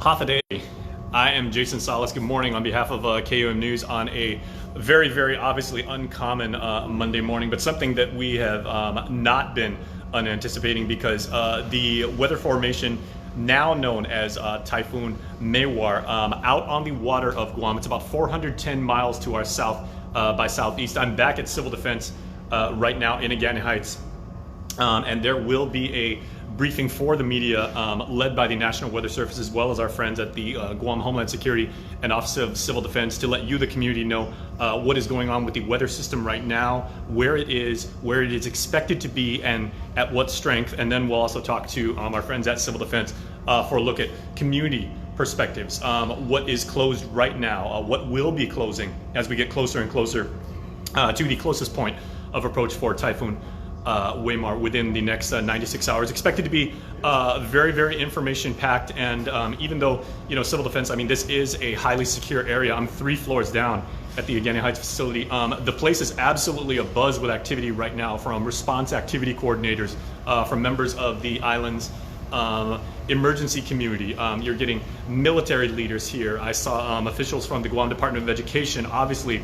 Half a day. I am Jason Salas. Good morning on behalf of KUM News on a very, very obviously uncommon Monday morning, but something that we have not been unanticipating because the weather formation now known as Typhoon Mawar out on the water of Guam. It's about 410 miles to our south by southeast. I'm back at Civil Defense right now in Agani Heights, and there will be a briefing for the media led by the National Weather Service as well as our friends at the Guam Homeland Security and Office of Civil Defense to let you, the community, know what is going on with the weather system right now, where it is expected to be, and at what strength. And then we'll also talk to our friends at Civil Defense for a look at community perspectives, what is closed right now, what will be closing as we get closer and closer to the closest point of approach for Typhoon Mawar within the next 96 hours. Expected to be very, very information packed, and even though, you know, Civil Defense, I mean, this is a highly secure area. I'm 3 floors down at the Agani Heights facility. The place is absolutely abuzz with activity right now, from response activity coordinators, from members of the island's emergency community. You're getting military leaders here. I saw officials from the Guam Department of Education, obviously,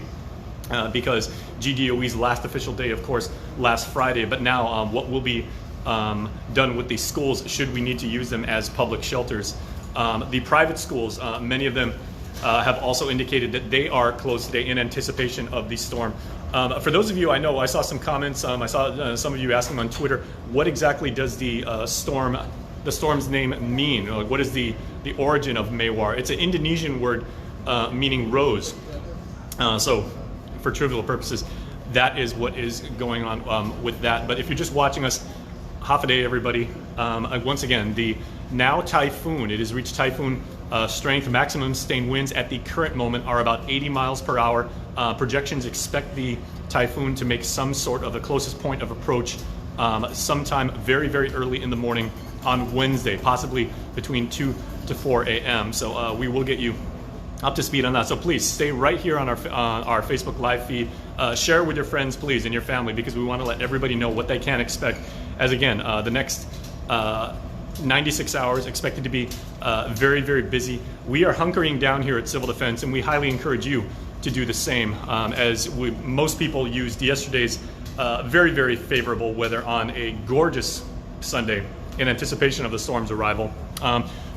because GDOE's last official day, of course, last Friday, but now what will be done with these schools should we need to use them as public shelters. The private schools, many of them have also indicated that they are closed today in anticipation of the storm. For those of you, I know I saw some comments, I saw some of you asking on Twitter, what exactly does the storm's name mean? What is the origin of Mawar? It's an Indonesian word meaning rose. So for trivial purposes, that is what is going on with that. But if you're just watching us, half a day, everybody. Once again, the now typhoon, it has reached typhoon strength. Maximum sustained winds at the current moment are about 80 miles per hour. Projections expect the typhoon to make some sort of the closest point of approach sometime very, very early in the morning on Wednesday, possibly between 2 to 4 a.m. So we will get you up to speed on that. So please stay right here on our Facebook live feed. Share it with your friends, please, and your family, because we want to let everybody know what they can expect. As again, the next 96 hours expected to be very, very busy. We are hunkering down here at Civil Defense, and we highly encourage you to do the same, as most people used yesterday's very, very favorable weather on a gorgeous Sunday in anticipation of the storm's arrival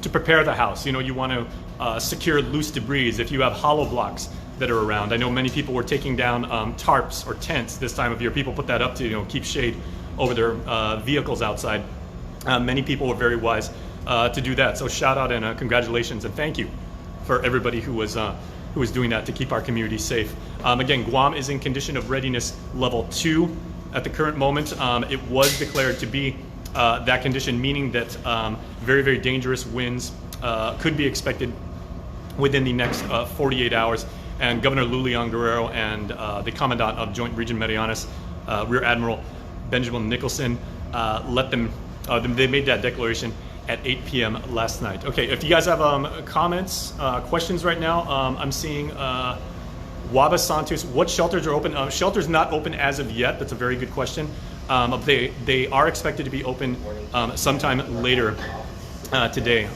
to prepare the house. You know, you want to secure loose debris if you have hollow blocks that are around. I know many people were taking down tarps or tents this time of year. People put that up to, you know, keep shade over their vehicles outside. Many people were very wise to do that. So shout out and congratulations and thank you for everybody who was doing that to keep our community safe. Again, Guam is in condition of readiness level 2 at the current moment. It was declared to be that condition, meaning that very, very dangerous winds could be expected within the next 48 hours. And Governor Lulian Guerrero and the Commandant of Joint Region Marianas, Rear Admiral Benjamin Nicholson, they made that declaration at 8 p.m. last night. Okay, if you guys have comments, questions right now, I'm seeing Waba Santos, what shelters are open? Shelters not open as of yet. That's a very good question. They are expected to be open sometime later today.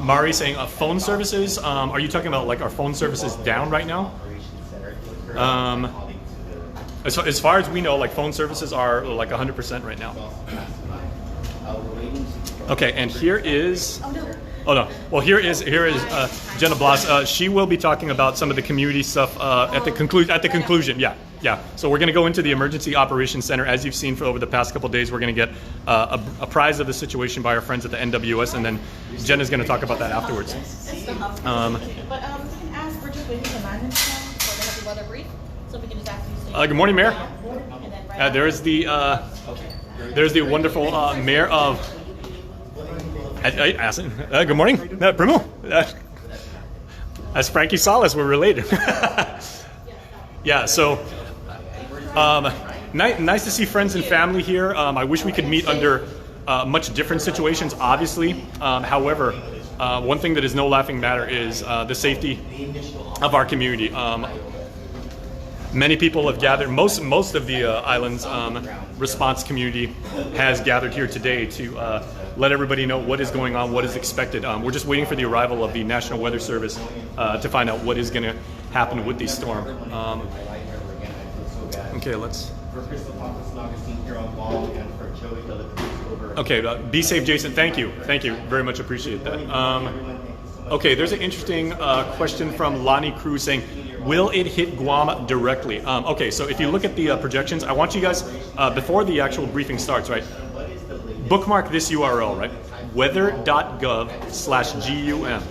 Mari saying phone services. Are you talking about like our phone services down right now? As far as we know, like phone services are like 100% right now. Okay, and here is. Oh no. Well, here is Jenna Blas. She will be talking about some of the community stuff at the conclusion. Yeah. So we're going to go into the Emergency Operations Center. As you've seen for over the past couple of days, we're going to get apprised of the situation by our friends at the NWS, and then Jenna's going to talk about that afterwards. We can ask for just waiting to manage them, or they have the weather brief, so we can just ask you. Good morning, Mayor. There's the wonderful Mayor of. Good morning, Primo. That's Frankie Salas. We're related. Yeah. So. Nice to see friends and family here. I wish we could meet under much different situations, obviously. However, one thing that is no laughing matter is the safety of our community. Many people have gathered. Most of the island's response community has gathered here today to let everybody know what is going on, what is expected. We're just waiting for the arrival of the National Weather Service to find out what is going to happen with the storm. Okay, let's. Okay, be safe, Jason. Thank you. Thank you. Very much appreciate that. Okay, there's an interesting question from Lonnie Cruz saying, will it hit Guam directly? Okay, so if you look at the projections, I want you guys, before the actual briefing starts, right, bookmark this URL, right? weather.gov/GUM.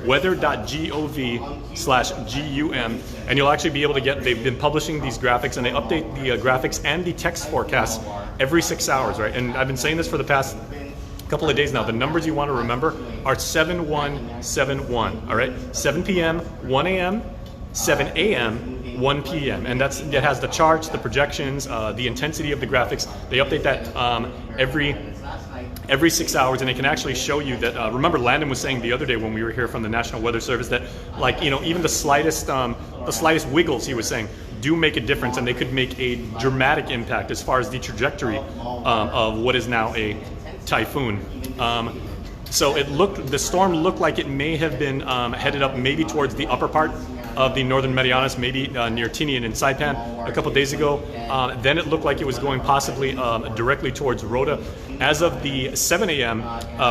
weather.gov/GUM, and you'll actually be able to get, they've been publishing these graphics, and they update the graphics and the text forecasts every 6 hours, right? And I've been saying this for the past couple of days now. The numbers you want to remember are 7171, all right? 7 p.m., 1 a.m., 7 a.m., 1 p.m. And it has the charts, the projections, the intensity of the graphics. They update that every 6 hours, and it can actually show you that, remember Landon was saying the other day when we were here from the National Weather Service that, like, you know, even the slightest wiggles, he was saying, do make a difference, and they could make a dramatic impact as far as the trajectory of what is now a typhoon. So the storm looked like it may have been headed up maybe towards the upper part of the northern Marianas, maybe near Tinian and Saipan a couple days ago. Then it looked like it was going possibly directly towards Rota. As of the 7 a.m.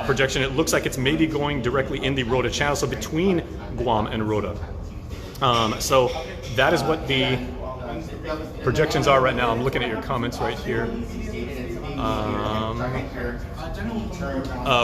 Projection, it looks like it's maybe going directly in the Rota channel, so between Guam and Rota. So that is what the projections are right now. I'm looking at your comments right here.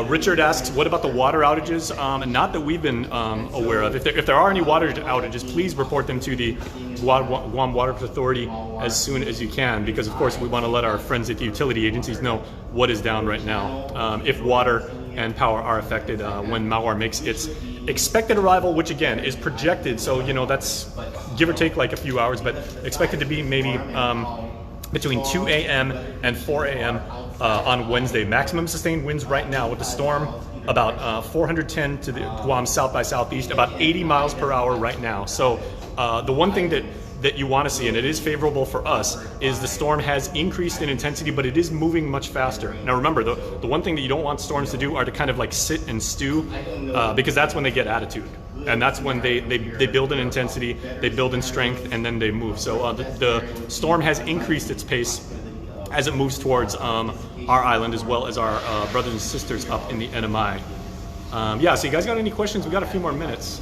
Richard asks, what about the water outages? Not that we've been aware of. If there are any water outages, please report them to the Guam Water Authority as soon as you can, because of course we want to let our friends at the utility agencies know what is down right now. If water and power are affected when Mawar makes its expected arrival, which again is projected, so you know that's give or take like a few hours, but expected to be maybe between 2 a.m. and 4 a.m. On Wednesday. Maximum sustained winds right now with the storm about 410 to the Guam south by southeast, about 80 miles per hour right now. So the one thing that you want to see, and it is favorable for us, is the storm has increased in intensity, but it is moving much faster. Now remember, the one thing that you don't want storms to do are to kind of like sit and stew, because that's when they get attitude. And that's when they build in intensity, they build in strength, and then they move. So the storm has increased its pace as it moves towards our island, as well as our brothers and sisters up in the NMI. Yeah, so you guys got any questions? We got a few more minutes.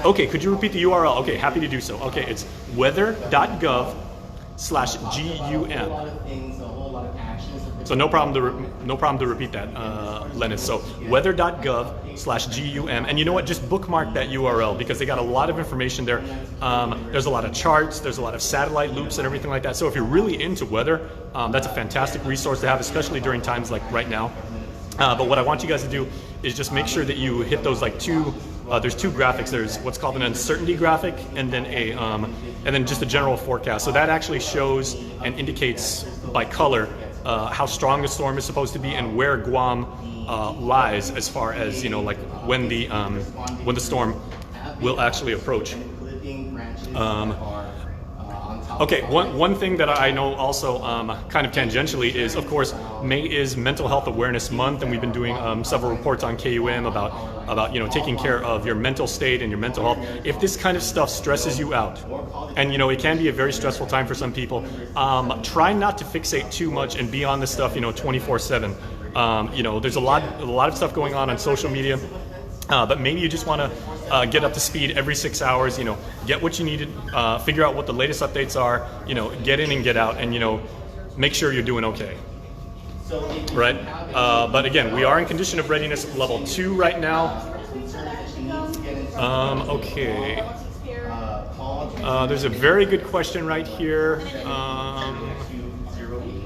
Okay, could you repeat the URL? Okay, happy to do so. Okay, it's weather.gov/GUM. So no problem to repeat that, Lennis. So weather.gov/GUM, and you know what? Just bookmark that URL because they got a lot of information there. There's a lot of charts, there's a lot of satellite loops and everything like that. So if you're really into weather, that's a fantastic resource to have, especially during times like right now. But what I want you guys to do is just make sure that you hit those like there's two graphics. There's what's called an uncertainty graphic, and then just a general forecast. So that actually shows and indicates by color how strong the storm is supposed to be and where Guam lies as far as, you know, like when the storm will actually approach. Okay, one thing that I know also kind of tangentially is, of course, May is Mental Health Awareness Month, and we've been doing several reports on KUM about you know, taking care of your mental state and your mental health. If this kind of stuff stresses you out, and you know, it can be a very stressful time for some people, try not to fixate too much and be on this stuff, you know, 24/7. You know, there's a lot of stuff going on social media. But maybe you just want to get up to speed every 6 hours, you know, get what you needed, figure out what the latest updates are, you know, get in and get out, and, you know, make sure you're doing okay. Right? But again, we are in condition of readiness level 2 right now. Okay. There's a very good question right here.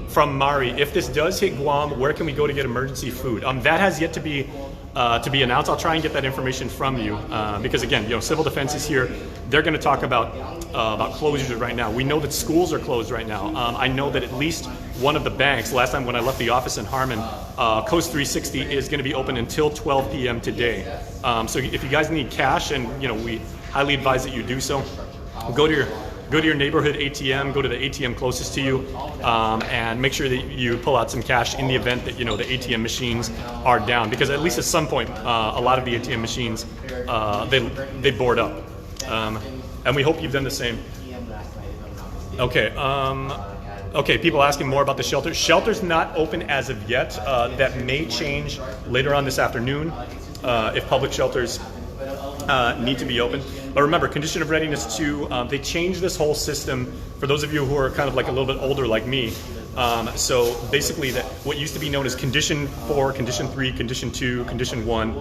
From Mari, if this does hit Guam, where can we go to get emergency food? That has yet to be announced. I'll try and get that information from you because again, you know, Civil Defense is here. They're going to talk about closures right now. We know that schools are closed right now. I know that at least one of the banks, last time when I left the office in Harmon, Coast 360 is going to be open until 12 p.m. today. So if you guys need cash, and you know, we highly advise that you do so, go to go to your neighborhood ATM, go to the ATM closest to you, and make sure that you pull out some cash in the event that the ATM machines are down, because at least at some point a lot of the ATM machines they board up, and we hope you've done the same. Okay. Okay, people asking more about the shelter. Shelter's not open as of yet. That may change later on this afternoon if public shelters need to be open. But remember, Condition of Readiness 2, they changed this whole system for those of you who are kind of like a little bit older like me. So basically, that what used to be known as Condition 4, Condition 3, Condition 2, Condition 1,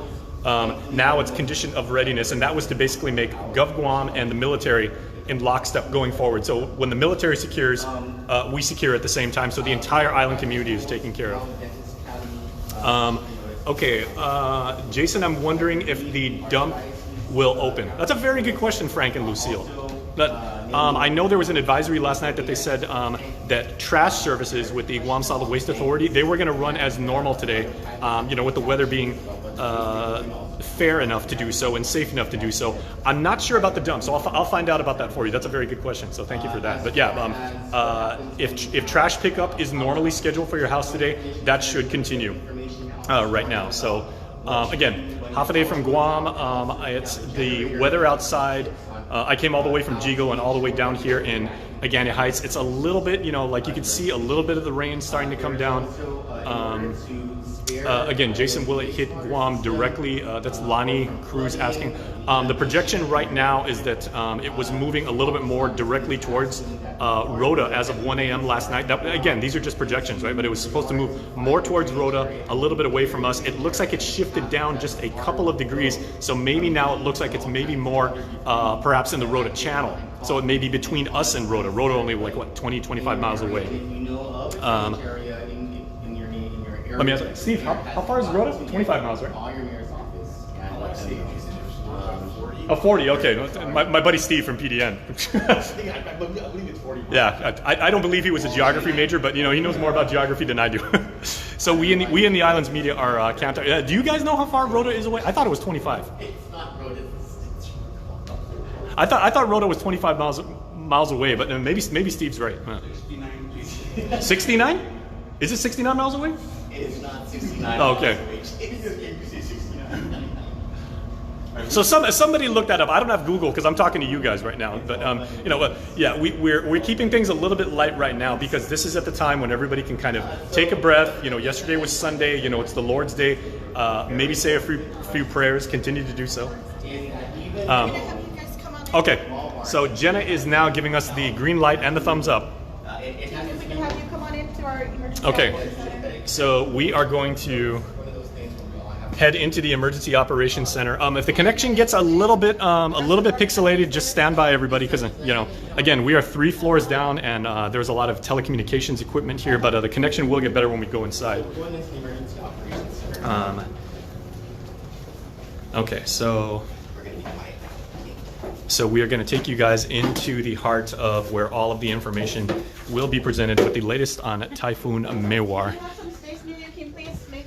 now it's Condition of Readiness, and that was to basically make Gov Guam and the military in lockstep going forward. So when the military secures, we secure at the same time, so the entire island community is taken care of. Okay, Jason, I'm wondering if the dump will open. That's a very good question, Frank and Lucille. But I know there was an advisory last night that they said that trash services with the Guam Solid Waste Authority, they were going to run as normal today, with the weather being fair enough to do so and safe enough to do so. I'm not sure about the dump, so I'll find out about that for you. That's a very good question, so thank you for that. But yeah, if trash pickup is normally scheduled for your house today, that should continue right now. So again, half a day from Guam. It's the weather outside. I came all the way from Jigo and all the way down here in Agani Heights. It's a little bit, like you can see a little bit of the rain starting to come down. Again, Jason, will it hit Guam directly? That's Lonnie Cruz asking. The projection right now is that it was moving a little bit more directly towards Rota as of 1 a.m. last night. Again, these are just projections, right? But it was supposed to move more towards Rota, a little bit away from us. It looks like it shifted down just a couple of degrees. So maybe now it looks like it's maybe more perhaps in the Rota channel. So it may be between us and Rota. Rota only like, what, 20, 25 miles away. Let me ask you, Steve, how far is Rota? 25 miles, right? Oh, 40, okay. My buddy Steve from PDN. I believe it's 40 miles. Yeah, I don't believe he was a geography major, but he knows more about geography than I do. So we in the Islands media are camped out. Do you guys know how far Rota is away? I thought it was 25. It's not Rota. I thought Rota was 25 miles away, but maybe Steve's right. 69? Is it 69 miles away? It is not 69. Oh, okay. So somebody looked that up. I don't have Google because I'm talking to you guys right now. But yeah, we're keeping things a little bit light right now because this is at the time when everybody can kind of take a breath. Yesterday was Sunday. It's the Lord's Day. Maybe say a few prayers. Continue to do so. Okay. So Jenna is now giving us the green light and the thumbs up. We can have you come on into our emergency. Okay. So we are going to head into the emergency operations center. If the connection gets a little bit pixelated, just stand by, everybody, because again, we are 3 floors down, and there's a lot of telecommunications equipment here, but the connection will get better when we go inside. Okay, so we are going to take you guys into the heart of where all of the information will be presented with the latest on Typhoon Mawar.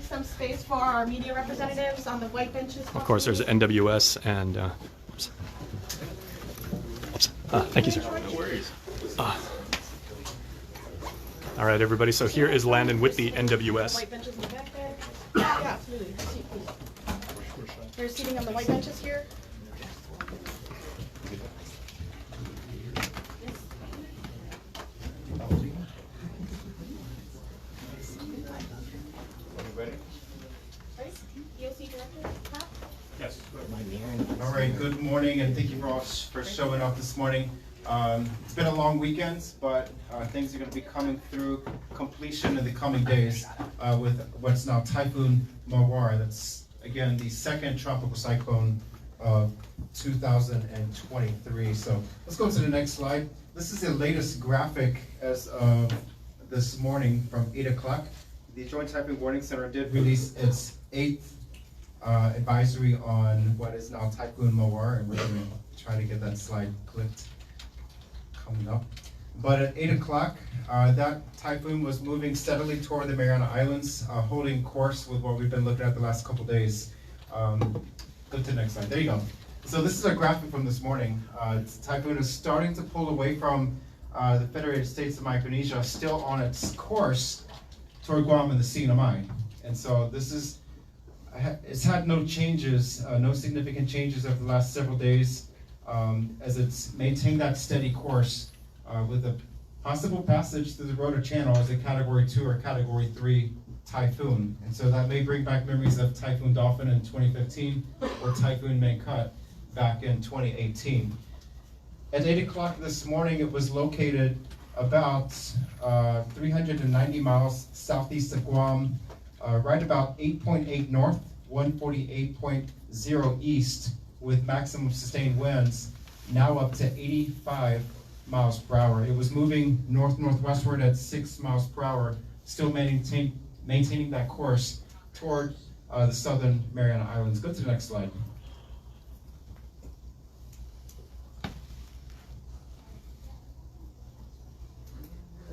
Some space for our media representatives on the white benches. Of course, there's NWS and. Oops. Thank you, sir. No worries. All right, everybody. So here is Landon with the NWS. White benches in the back there. Yeah, absolutely. There's seating on the white benches here. Yes. All right, good morning, and thank you for showing up this morning. It's been a long weekend, but things are going to be coming through completion in the coming days with what's now Typhoon Mawar. That's, again, the second tropical cyclone of 2023. So let's go to the next slide. This is the latest graphic as of this morning from 8 o'clock. The Joint Typhoon Warning Center did release its 8th advisory on what is now Typhoon Mawar, and we're going to try to get that slide clicked coming up. But at 8 o'clock, that typhoon was moving steadily toward the Mariana Islands, holding course with what we've been looking at the last couple days. Go to the next slide. There you go. So this is a graphic from this morning. Typhoon is starting to pull away from the Federated States of Micronesia, still on its course toward Guam and the CNMI. And so this is, it's had no changes, no significant changes over the last several days, as it's maintained that steady course with a possible passage through the Rota Channel as a Category 2 or Category 3 typhoon. And so that may bring back memories of Typhoon Dolphin in 2015 or Typhoon Mangkhut back in 2018. At 8 o'clock this morning, it was located about 390 miles southeast of Guam, right about 8.8 north, 148.0 east, with maximum sustained winds now up to 85 miles per hour. It was moving north-northwestward at 6 miles per hour, still maintaining that course toward the southern Mariana Islands. Go to the next slide.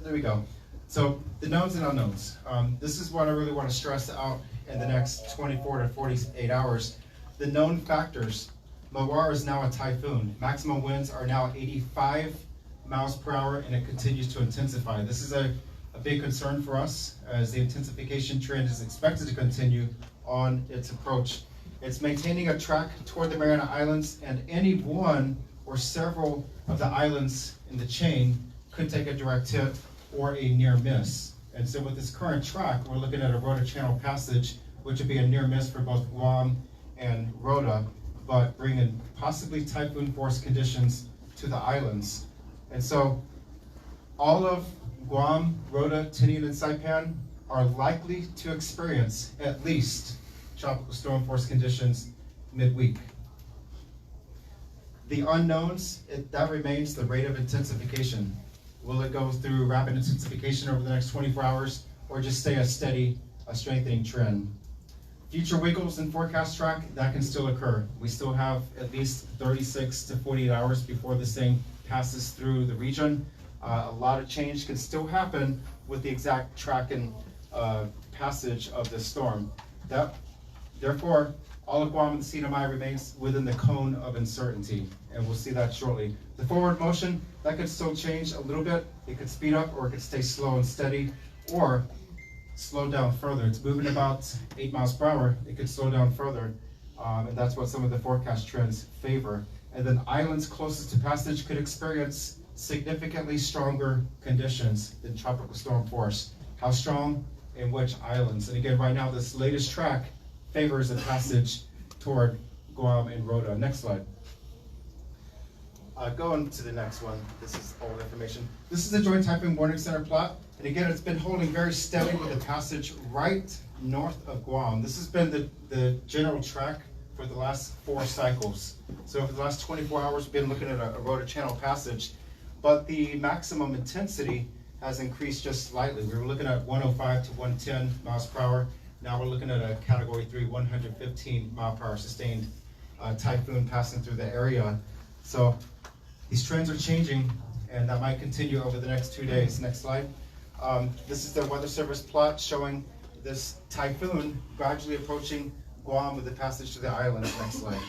There we go. So the knowns and unknowns. This is what I really want to stress out in the next 24 to 48 hours. The known factors. Mawar is now a typhoon. Maximum winds are now 85 miles per hour, and it continues to intensify. This is a big concern for us as the intensification trend is expected to continue on its approach. It's maintaining a track toward the Mariana Islands, and any one or several of the islands in the chain could take a direct hit or a near miss. And so with this current track, we're looking at a Rota Channel passage, which would be a near miss for both Guam and Rota, but bringing possibly typhoon force conditions to the islands. And so all of Guam, Rota, Tinian, and Saipan are likely to experience at least tropical storm force conditions midweek. The unknowns, that remains the rate of intensification. Will it go through rapid intensification over the next 24 hours or just stay a steady, strengthening trend? Future wiggles in forecast track, that can still occur. We still have at least 36 to 48 hours before this thing passes through the region. A lot of change can still happen with the exact track and passage of this storm. Therefore, all of Guam and the CNMI remains within the cone of uncertainty, and we'll see that shortly. The forward motion, that could still change a little bit. It could speed up, or it could stay slow and steady, or slow down further. It's moving about 8 miles per hour. It could slow down further, and that's what some of the forecast trends favor. And then islands closest to passage could experience significantly stronger conditions than tropical storm force. How strong in which islands? And again, right now, this latest track favors a passage toward Guam and Rota. Next slide. Going to the next one. This is old information. This is the Joint Typhoon Warning Center plot. And again, it's been holding very steady with a passage right north of Guam. This has been the general track for the last 4 cycles. So for the last 24 hours, we've been looking at a Rota Channel passage, but the maximum intensity has increased just slightly. We were looking at 105 to 110 miles per hour. Now we're looking at a Category 3, 115 mile per hour sustained typhoon passing through the area. So these trends are changing, and that might continue over the next 2 days. Next slide. This is the Weather Service plot showing this typhoon gradually approaching Guam with the passage to the islands. Next slide.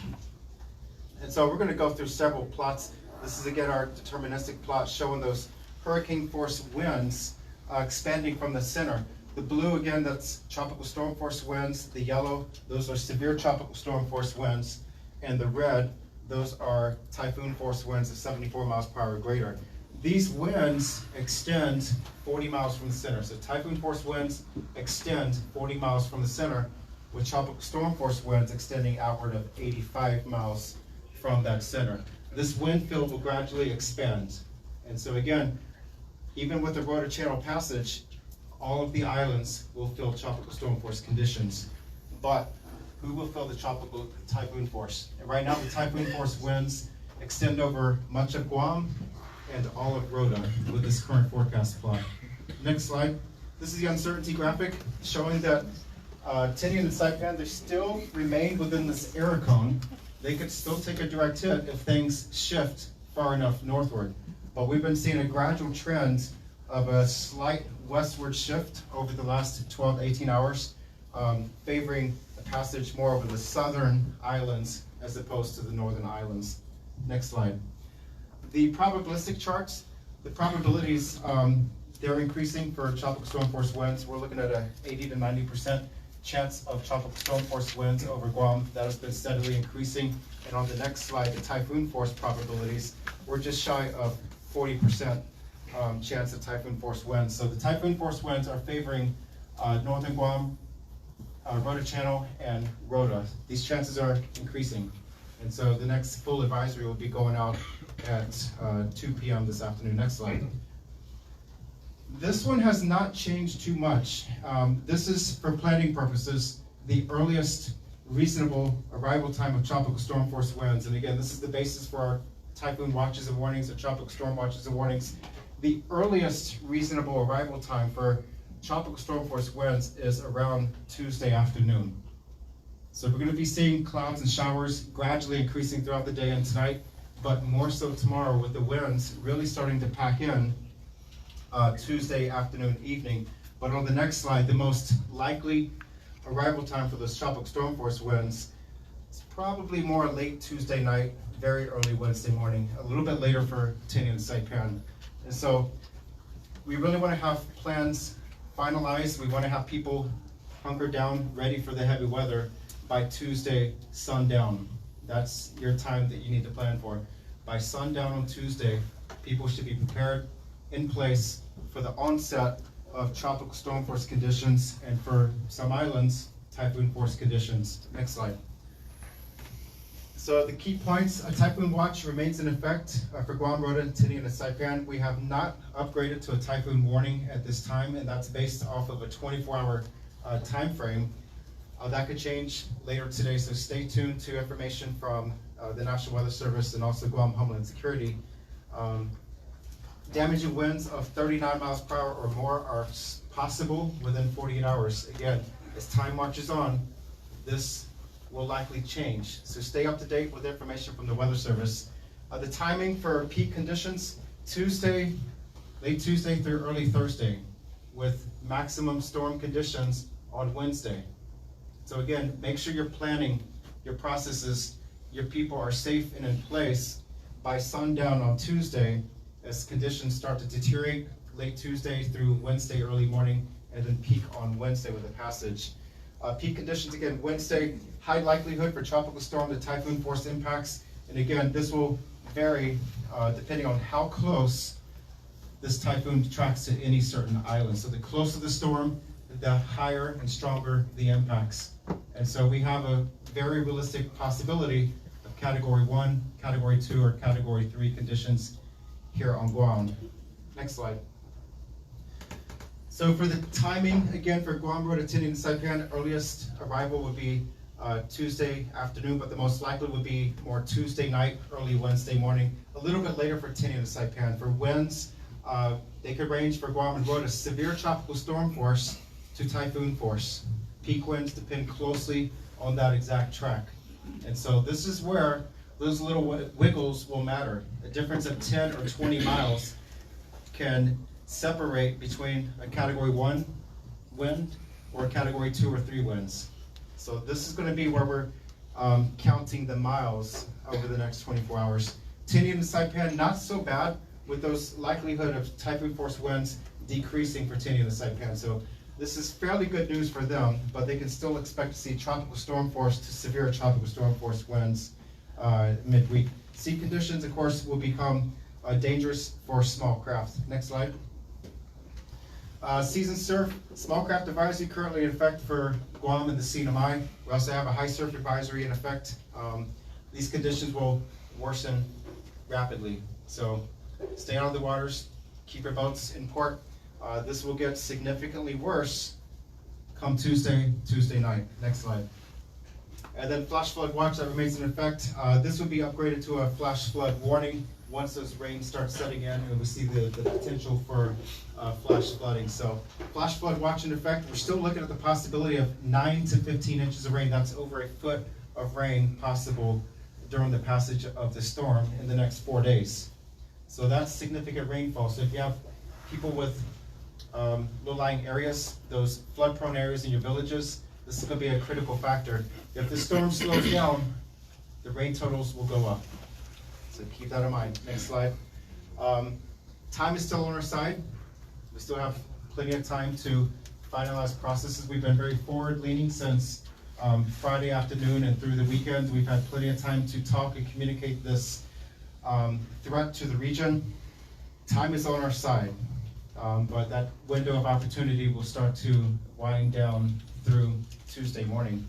And so we're going to go through several plots. This is again our deterministic plot showing those hurricane force winds expanding from the center. The blue, again, that's tropical storm force winds. The yellow, those are severe tropical storm force winds. And the red, those are typhoon force winds of 74 miles per hour or greater. These winds extend 40 miles from the center. So typhoon force winds extend 40 miles from the center, with tropical storm force winds extending outward of 85 miles from that center. This wind field will gradually expand. And so again, even with the Rota Channel passage, all of the islands will feel tropical storm force conditions. But who will feel the tropical typhoon force? And right now, the typhoon force winds extend over much of Guam and all of Rota with this current forecast plot. Next slide. This is the uncertainty graphic showing that Tinian and Saipan, they still remain within this error cone. They could still take a direct hit if things shift far enough northward. But we've been seeing a gradual trend of a slight westward shift over the last 12 to 18 hours, favoring a passage more over the southern islands as opposed to the northern islands. Next slide. The probabilistic charts, the probabilities, they're increasing for tropical storm force winds. We're looking at a 80 to 90% chance of tropical storm force winds over Guam. That has been steadily increasing. And on the next slide, the typhoon force probabilities, we're just shy of 40% chance of typhoon force winds. So the typhoon force winds are favoring northern Guam, Rota Channel, and Rota. These chances are increasing. And so the next full advisory will be going out at 2 p.m. this afternoon. Next slide. This one has not changed too much. This is, for planning purposes, the earliest reasonable arrival time of tropical storm force winds. And again, this is the basis for our typhoon watches and warnings, or tropical storm watches and warnings. The earliest reasonable arrival time for tropical storm force winds is around Tuesday afternoon. So we're going to be seeing clouds and showers gradually increasing throughout the day and tonight, but more so tomorrow, with the winds really starting to pack in Tuesday afternoon, evening. But on the next slide, the most likely arrival time for those tropical storm force winds is probably more late Tuesday night, very early Wednesday morning, a little bit later for Tinian and Saipan. And so we really want to have plans finalized. We want to have people hunkered down, ready for the heavy weather by Tuesday sundown. That's your time that you need to plan for. By sundown on Tuesday, people should be prepared, in place for the onset of tropical storm force conditions, and for some islands, typhoon force conditions. Next slide. So the key points: a typhoon watch remains in effect for Guam, Rota, Tinian, and Saipan. We have not upgraded to a typhoon warning at this time, and that's based off of a 24-hour time frame. That could change later today, so stay tuned to information from the National Weather Service and also Guam Homeland Security. Damaging winds of 39 miles per hour or more are possible within 48 hours. Again, as time marches on, this will likely change. So stay up to date with information from the Weather Service. The timing for peak conditions: Tuesday, late Tuesday through early Thursday, with maximum storm conditions on Wednesday. So again, make sure you're planning your processes, your people are safe and in place by sundown on Tuesday, as conditions start to deteriorate late Tuesday through Wednesday early morning, and then peak on Wednesday with a passage. Peak conditions again, Wednesday, high likelihood for tropical storm to typhoon force impacts. And again, this will vary depending on how close this typhoon tracks to any certain island. So the closer the storm, the higher and stronger the impacts. And so we have a very realistic possibility of Category 1, Category 2, or Category 3 conditions here on Guam. Next slide. So for the timing, again, for Guam, Rota, Tinian, and Saipan, earliest arrival would be Tuesday afternoon, but the most likely would be more Tuesday night, early Wednesday morning, a little bit later for Tinian and Saipan. For winds, they could range for Guam and Rota severe tropical storm force to typhoon force. Peak winds depend closely on that exact track. And so this is where those little wiggles will matter. A difference of 10 or 20 miles can separate between a Category 1 wind or a Category 2 or 3 winds. So this is going to be where we're counting the miles over the next 24 hours. Tinian and Saipan, not so bad, with those likelihood of typhoon force winds decreasing for Tinian and Saipan. So this is fairly good news for them, but they can still expect to see tropical storm force to severe tropical storm force winds midweek. Sea conditions, of course, will become dangerous for small craft. Next slide. Season surf, small craft advisory currently in effect for Guam and the CNMI. We also have a high surf advisory in effect. These conditions will worsen rapidly, so stay out of the waters, keep your boats in port. This will get significantly worse come Tuesday night. Next slide. And then flash flood watch that remains in effect. This would be upgraded to a flash flood warning once those rains start setting in and we see the potential for flash flooding. So flash flood watch in effect. We're still looking at the possibility of 9 to 15 inches of rain. That's over a foot of rain possible during the passage of the storm in the next 4 days. So that's significant rainfall. So if you have people with low-lying areas, those flood-prone areas in your villages, This is going to be a critical factor. If the storm slows down, the rain totals will go up. So keep that in mind. Next slide. Time is still on our side. We still have plenty of time to finalize processes. We've been very forward-leaning since Friday afternoon and through the weekend. We've had plenty of time to talk and communicate this threat to the region. Time is on our side, but that window of opportunity will start to wind down through Tuesday morning.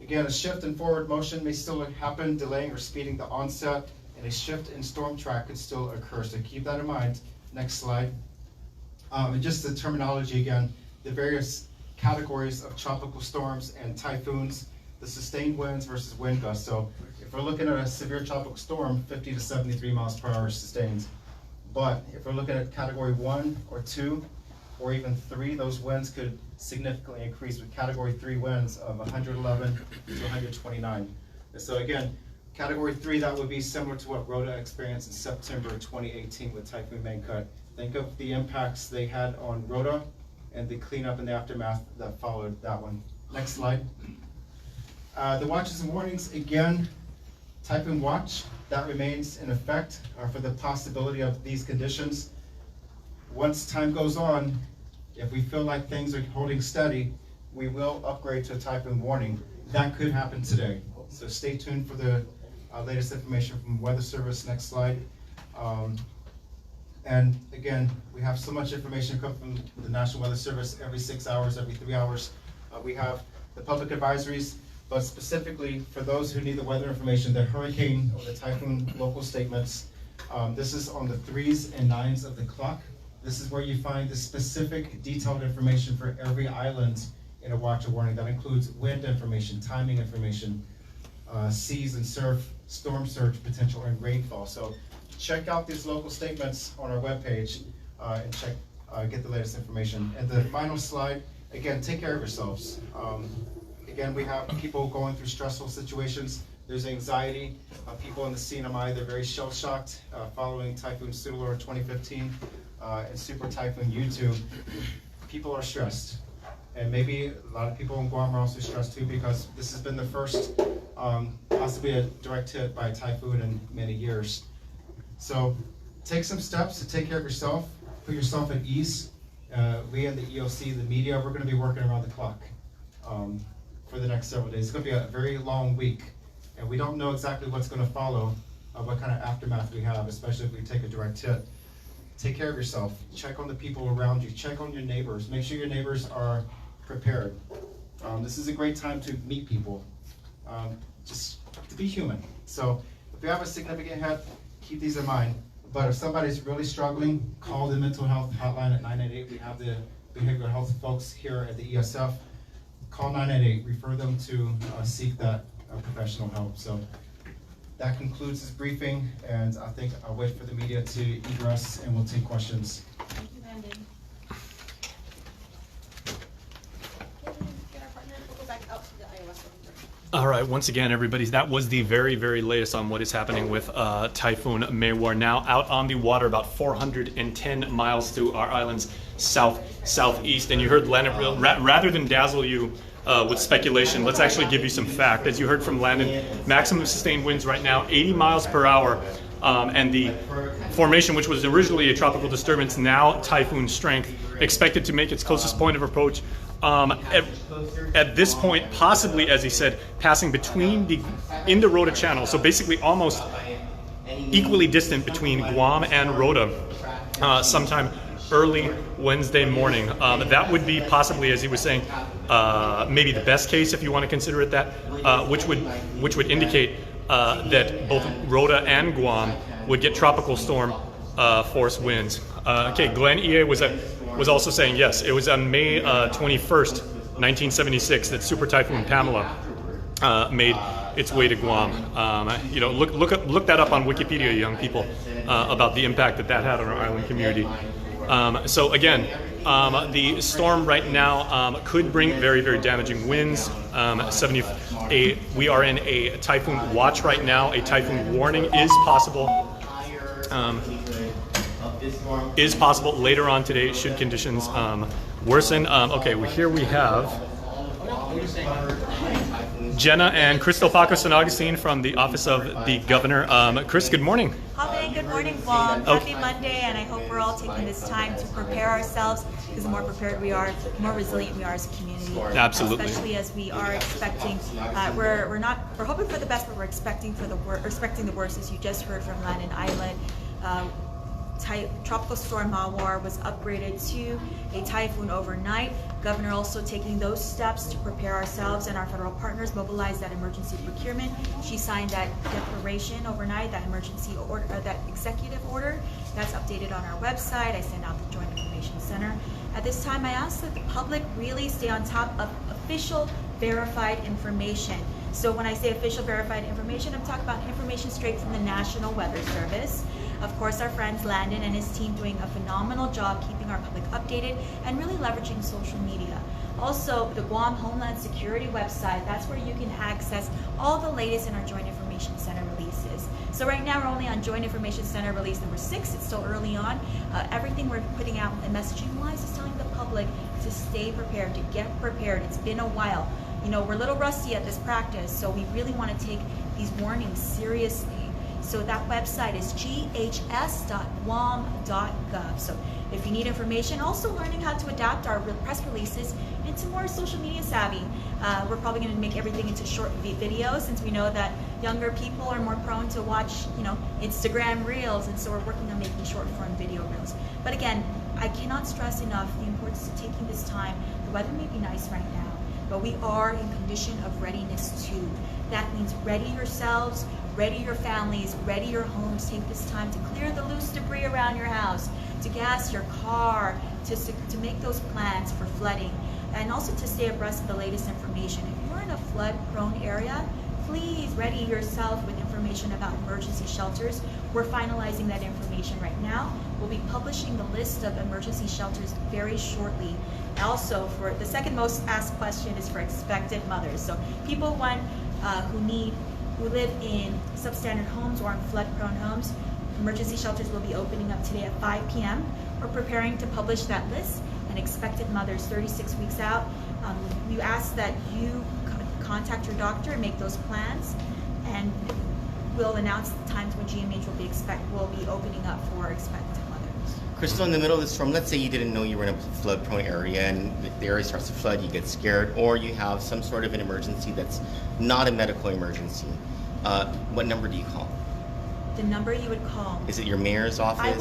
Again, a shift in forward motion may still happen, delaying or speeding the onset, and a shift in storm track could still occur, so keep that in mind. Next slide. And just the terminology again, the various categories of tropical storms and typhoons, the sustained winds versus wind gusts. So if we're looking at a severe tropical storm, 50 to 73 miles per hour sustained. But if we're looking at category 1 or 2 or even 3, those winds could significantly increase with category 3 winds of 111 to 129. And so again, category 3, that would be similar to what Rhoda experienced in September 2018 with Typhoon Mawar. Think of the impacts they had on Rhoda and the cleanup and the aftermath that followed that one. Next slide. The watches and warnings, again, Typhoon Watch, that remains in effect for the possibility of these conditions. Once time goes on, if we feel like things are holding steady, we will upgrade to a Typhoon warning. That could happen today. So stay tuned for the latest information from Weather Service. Next slide. And again, we have so much information come from the National Weather Service every 6 hours, every 3 hours. We have the public advisories, but specifically for those who need the weather information, the hurricane or the typhoon local statements. This is on the 3s and 9s of the clock. This is where you find the specific detailed information for every island in a watch or warning. That includes wind information, timing information, seas and surf, storm surge potential, and rainfall. So check out these local statements on our webpage and get the latest information. And the final slide, again, take care of yourselves. Again, we have people going through stressful situations. There's anxiety. People in the CNMI, they're very shell-shocked following Typhoon Mawar 2015 and Super Typhoon U2. People are stressed. And maybe a lot of people in Guam are also stressed too, because this has been the first, possibly a direct hit by a typhoon in many years. So take some steps to take care of yourself, put yourself at ease. We in the EOC, the media, we're going to be working around the clock for the next several days. It's going to be a very long week, and we don't know exactly what's going to follow, what kind of aftermath we have, especially if we take a direct hit. Take care of yourself. Check on the people around you. Check on your neighbors. Make sure your neighbors are prepared. This is a great time to meet people, just to be human. So if you have a significant hit, keep these in mind. But if somebody's really struggling, call the mental health hotline at 988. We have the behavioral health folks here at the ESF. Call 988, refer them to seek that professional help. So that concludes this briefing, and I think I'll wait for the media to egress and we'll take questions. Thank you, Landon. Get our partner. We'll go back out to the iOS one. All right, once again, everybody, that was the very, very latest on what is happening with Typhoon Mawar. Now out on the water, about 410 miles to our island's southeast. And you heard Landon, rather than dazzle you with speculation, let's actually give you some fact. As you heard from Landon, maximum sustained winds right now, 80 miles per hour. And the formation, which was originally a tropical disturbance, now typhoon strength, expected to make its closest point of approach at this point, possibly, as he said, passing between in the Rhoda Channel, so basically almost equally distant between Guam and Rhoda, sometime early Wednesday morning. That would be possibly, as he was saying, maybe the best case, if you want to consider it that, which would indicate that both Rhoda and Guam would get tropical storm force winds. Okay, Glenn EA was also saying, yes, it was on May 21st, 1976, that Super Typhoon Pamela made its way to Guam. You know, look that up on Wikipedia, young people, about the impact that had on our island community. So again, the storm right now could bring very, very damaging winds. We are in a typhoon watch right now. A typhoon warning is possible. Later on today should conditions worsen. Okay, well, here we have Jenna and Crystal Paco San Augustine from the Office of the Governor. Chris, good morning. Javi, good morning, Guam. Happy Monday, and I hope we're all taking this time to prepare ourselves, because the more prepared we are, the more resilient we are as a community. Absolutely. Especially as we are expecting, we're hoping for the best, but we're expecting the worst, as you just heard from Landon Island. Tropical Storm Mawar was upgraded to a typhoon overnight. Governor also taking those steps to prepare ourselves and our federal partners, mobilize that emergency procurement. She signed that declaration overnight, that emergency order, that executive order. That's updated on our website. I sent out the Joint Information Center. At this time, I ask that the public really stay on top of official verified information. So when I say official verified information, I'm talking about information straight from the National Weather Service. Of course, our friends Landon and his team doing a phenomenal job keeping our public updated and really leveraging social media. Also, the Guam Homeland Security website, that's where you can access all the latest in our Joint Information Center releases. So right now we're only on Joint Information Center release number 6. It's still early on. Everything we're putting out and messaging-wise is telling the public to stay prepared, to get prepared. It's been a while. You know, we're a little rusty at this practice, so we really want to take these warnings seriously. So that website is ghs.guam.gov. So if you need information, also learning how to adapt our press releases into more social media savvy. We're probably going to make everything into short videos, since we know that younger people are more prone to watch, Instagram reels, and so we're working on making short form video reels. But again, I cannot stress enough the importance of taking this time. The weather may be nice right now, but we are in condition of readiness too. That means ready yourselves, ready your families, ready your homes. Take this time to clear the loose debris around your house, to gas your car, to make those plans for flooding, and also to stay abreast of the latest information. If you're in a flood-prone area, please ready yourself with information about emergency shelters. We're finalizing that information right now. We'll be publishing the list of emergency shelters very shortly. Also, for the second most asked question is for expectant mothers. So people who live in substandard homes or in flood-prone homes, emergency shelters will be opening up today at 5 p.m. We're preparing to publish that list, and expectant mothers 36 weeks out. We ask that you contact your doctor and make those plans, and we'll announce the times when GMH will be opening up for expectant mothers. Crystal, in the middle of the storm, let's say you didn't know you were in a flood-prone area and the area starts to flood, you get scared, or you have some sort of an emergency that's not a medical emergency. What number do you call? The number you would call. Is it your mayor's office? I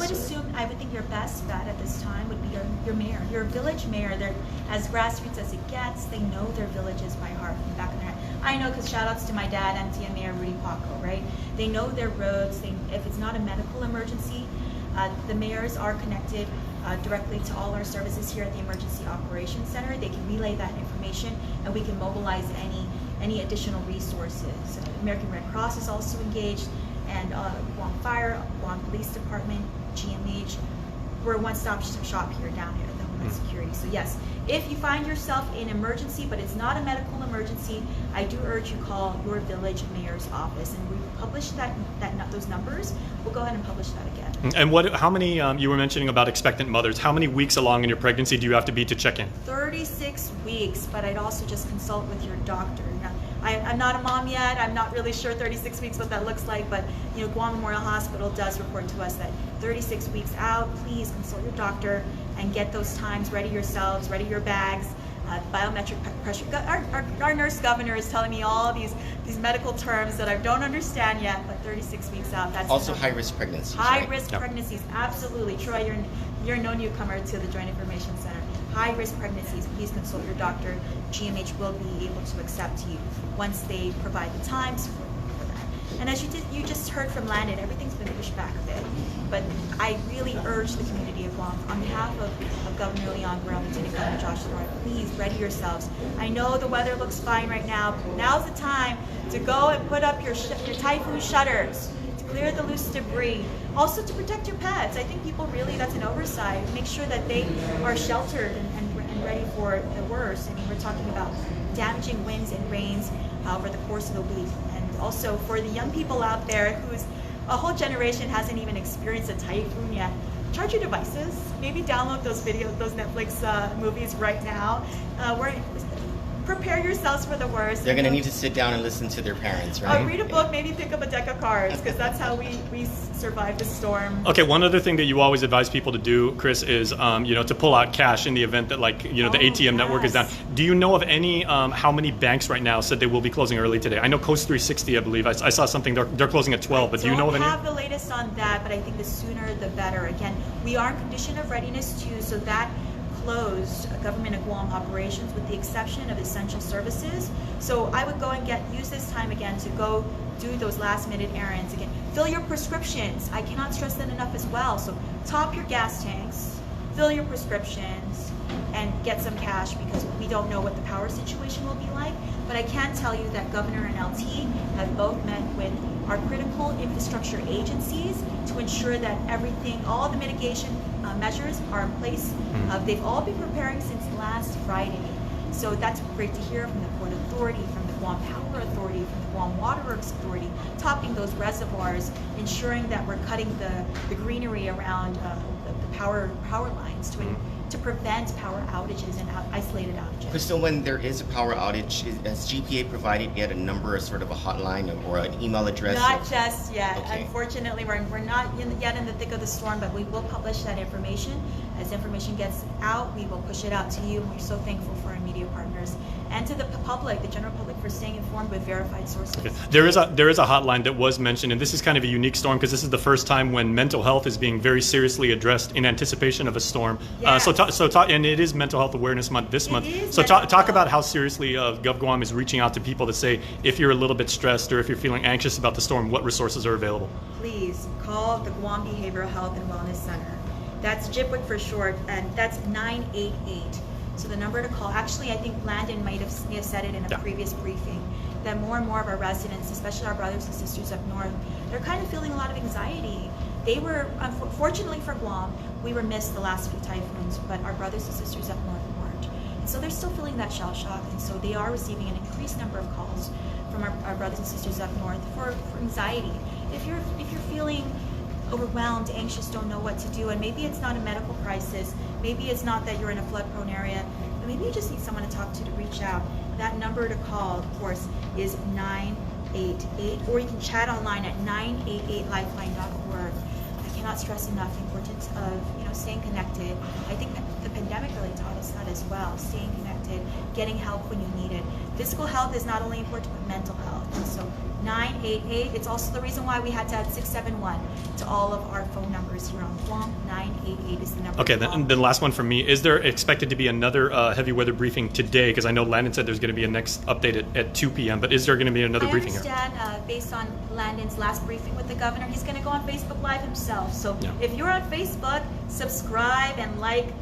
would think your best bet at this time would be your mayor, your village mayor. They're as grassroots as it gets. They know their villages by heart from the back of their head. I know, because shout outs to my dad, MTM Mayor Rudy Paco, right? They know their roads. If it's not a medical emergency, the mayors are connected directly to all our services here at the Emergency Operations Center. They can relay that information, and we can mobilize any additional resources. American Red Cross is also engaged, and Guam Fire, Guam Police Department, GMH. We're a one-stop shop here down here at the Homeland Security. So yes, if you find yourself in emergency, but it's not a medical emergency, I do urge you call your village mayor's office, and we publish those numbers. We'll go ahead and publish that again. And how many, you were mentioning about expectant mothers, how many weeks along in your pregnancy do you have to be to check in? 36 weeks, but I'd also just consult with your doctor. Now, I'm not a mom yet. I'm not really sure 36 weeks what that looks like, but Guam Memorial Hospital does report to us that 36 weeks out, please consult your doctor and get those times. Ready yourselves, ready your bags. Biometric pressure. Our nurse governor is telling me all these medical terms that I don't understand yet, but 36 weeks out. That's also high-risk pregnancies. High-risk pregnancies, absolutely. Troy, you're no newcomer to the Joint Information Center. High-risk pregnancies, please consult your doctor. GMH will be able to accept you once they provide the times for that. And as you just heard from Landon, everything's been pushed back a bit. But I really urge the community of Guam, on behalf of Governor Leon Guerrero, Lieutenant Governor Josh Roy, please ready yourselves. I know the weather looks fine right now, but now's the time to go and put up your typhoon shutters, to clear the loose debris, also to protect your pets. I think people really, that's an oversight. Make sure that they are sheltered and ready for the worst. I mean, we're talking about damaging winds and rains over the course of the week. And also for the young people out there who's a whole generation hasn't even experienced a typhoon yet, charge your devices. Maybe download those Netflix movies right now. prepare yourselves for the worst. They're going to need to sit down and listen to their parents, right? Read a book, maybe pick up a deck of cards, because that's how we survive the storm. Okay, one other thing that you always advise people to do, Chris, is to pull out cash in the event that the ATM network is down. Do you know of any how many banks right now said they will be closing early today? I know Coast 360, I believe. I saw something they're closing at 12, but do you know of any? I don't have the latest on that, but I think the sooner the better. Again, we are in condition of readiness too, so that closed government of Guam operations with the exception of essential services. So I would go and use this time again to go do those last minute errands again. Fill your prescriptions. I cannot stress that enough as well. So top your gas tanks, fill your prescriptions, and get some cash because we don't know what the power situation will be like. But I can tell you that Governor and LT have both met with our critical infrastructure agencies to ensure that everything, all the mitigation measures are in place. They've all been preparing since last Friday. So that's great to hear from the Port Authority, from the Guam Power Authority, from the Guam Water Works Authority, topping those reservoirs, ensuring that we're cutting the greenery around the power lines to prevent power outages and isolated outages. Crystal, when there is a power outage, has GPA provided yet a number, sort of a hotline or an email address? Not just yet. Okay. Unfortunately, we're not yet in the thick of the storm, but we will publish that information. As information gets out, we will push it out to you, and we're so thankful for our media partners and to the public, the general public, for staying informed with verified sources. Okay. There is a hotline that was mentioned, and this is kind of a unique storm because this is the first time when mental health is being very seriously addressed in anticipation of a storm. Yes. And it is Mental Health Awareness Month this month. So talk about how seriously Gov Guam is reaching out to people to say if you're a little bit stressed or if you're feeling anxious about the storm, what resources are available. Please call the Guam Behavioral Health and Wellness Center. That's GBWC for short, and that's 988. So the number to call. Actually, I think Landon may have said it in a previous briefing that more and more of our residents, especially our brothers and sisters up north, they're kind of feeling a lot of anxiety. They were, unfortunately for Guam, we were missed the last few typhoons, but our brothers and sisters up north weren't. And so they're still feeling that shell shock, and so they are receiving an increased number of calls from our brothers and sisters up north for anxiety. If you're feeling overwhelmed, anxious, don't know what to do, and maybe it's not a medical crisis, maybe it's not that you're in a flood-prone area, but maybe you just need someone to talk to reach out. That number to call, of course, is 988, or you can chat online at 988lifeline.org. I cannot stress enough the importance of staying connected. I think that the pandemic really taught us that as well, staying connected, getting help when you need it. Physical health is not only important, but mental health. And so 988, it's also the reason why we had to add 671 to all of our phone numbers here on Guam. 988 is the number. Okay, then last one from me. Is there expected to be another heavy weather briefing today? Because I know Landon said there's going to be a next update at 2 p.m., but is there going to be another briefing here? I understand, based on Landon's last briefing with the governor, he's going to go on Facebook Live himself. So if you're on Facebook, subscribe and like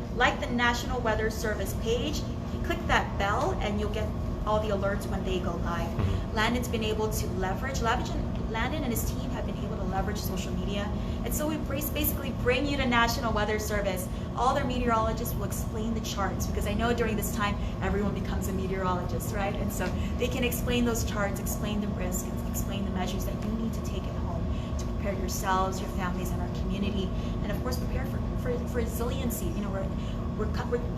the National Weather Service page. Click that bell and you'll get all the alerts when they go live. Landon's been able to Landon and his team have been able to leverage social media, and so we basically bring you to National Weather Service. All their meteorologists will explain the charts, because I know during this time everyone becomes a meteorologist, right? And so they can explain those charts, explain the risk, and explain the measures that you need to take at home to prepare yourselves, your families, and our community, and of course prepare for resiliency. We're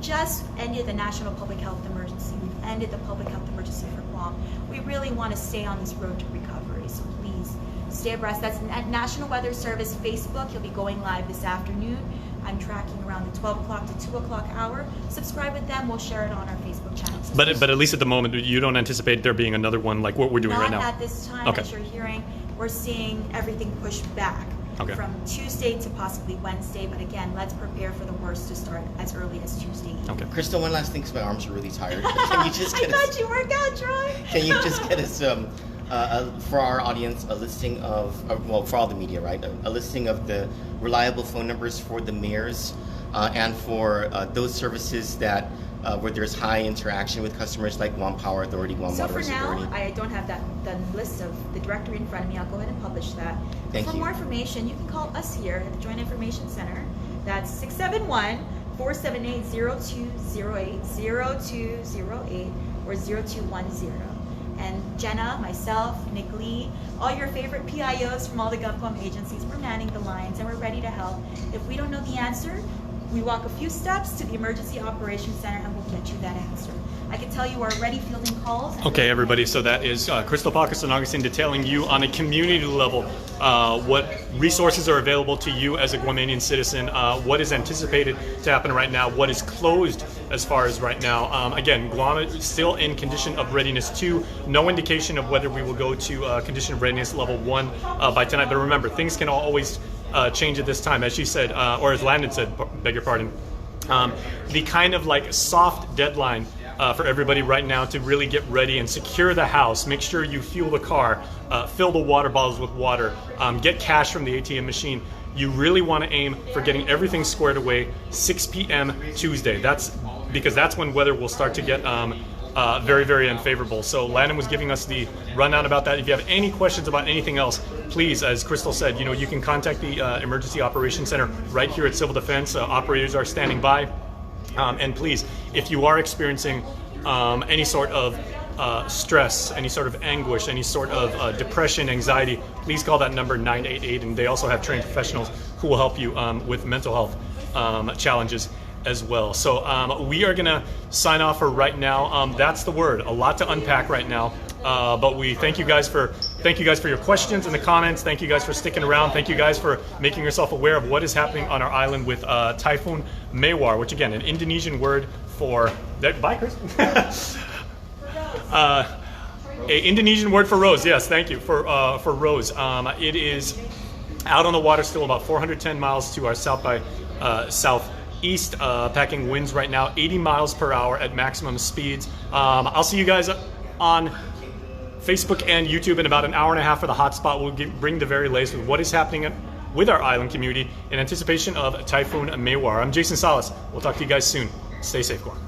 just ended the national public health emergency. We've ended the public health emergency for Guam. We really want to stay on this road to recovery, so please stay abreast. That's at National Weather Service Facebook. You'll be going live this afternoon. I'm tracking around the 12 o'clock to 2 o'clock hour. Subscribe with them. We'll share it on our Facebook channel. But at least at the moment, you don't anticipate there being another one like what we're doing right now? Not at this time. As you're hearing, we're seeing everything pushed back. From Tuesday to possibly Wednesday, but again, let's prepare for the worst to start as early as Tuesday. Okay. Crystal, one last thing, because my arms are really tired. Can you just get I thought you work out, Troy. Can you just get us, for our audience, a listing of, for all the media, right? A listing of the reliable phone numbers for the mayors and for those services that where there's high interaction with customers like Guam Power Authority, Guam Water Works Authority. So for now, I don't have the list of the directory in front of me. I'll go ahead and publish that. Thank you. For more information, you can call us here at the Joint Information Center. That's 671-478-0208, 0208, or 0210. And Jenna, myself, Nick Lee, all your favorite PIOs from all the GovCom agencies, we're manning the lines and we're ready to help. If we don't know the answer, We walk a few steps to the Emergency Operations Center and we'll get you that answer. I can tell you are already fielding calls. Okay, everybody, so that is Crystal Parker San Augustine detailing you on a community level what resources are available to you as a Guamanian citizen, what is anticipated to happen right now, what is closed as far as right now. Again, Guam is still in Condition of Readiness 2, no indication of whether we will go to Condition of Readiness level 1 by tonight, but remember, things can always change at this time, as she said, or as Landon said, beg your pardon. The kind of like soft deadline for everybody right now to really get ready and secure the house. Make sure you fuel the car, fill the water bottles with water, get cash from the ATM machine. You really want to aim for getting everything squared away 6 p.m. Tuesday. That's because that's when weather will start to get very, very unfavorable. So Landon was giving us the rundown about that. If you have any questions about anything else, please, as Crystal said, you can contact the Emergency Operations Center right here at Civil Defense. Operators are standing by. And please, if you are experiencing any sort of stress, any sort of anguish, any sort of depression, anxiety, please call that number 988, and they also have trained professionals who will help you with mental health challenges as well. So we are gonna sign off for right now. That's the word. A lot to unpack right now. But we thank you guys for your questions in the comments. Thank you guys for sticking around. Thank you guys for making yourself aware of what is happening on our island with Typhoon Mawar, which again, an Indonesian word for bye, Chris. An Indonesian word for rose. Yes, thank you for rose. It is out on the water still, about 410 miles to our south by southeast, packing winds right now 80 miles per hour at maximum speeds. I'll see you guys on Facebook and YouTube in about an hour and a half for the hotspot. We'll bring the very latest with what is happening with our island community in anticipation of Typhoon Mawar. I'm Jason Salas. We'll talk to you guys soon. Stay safe, Guam.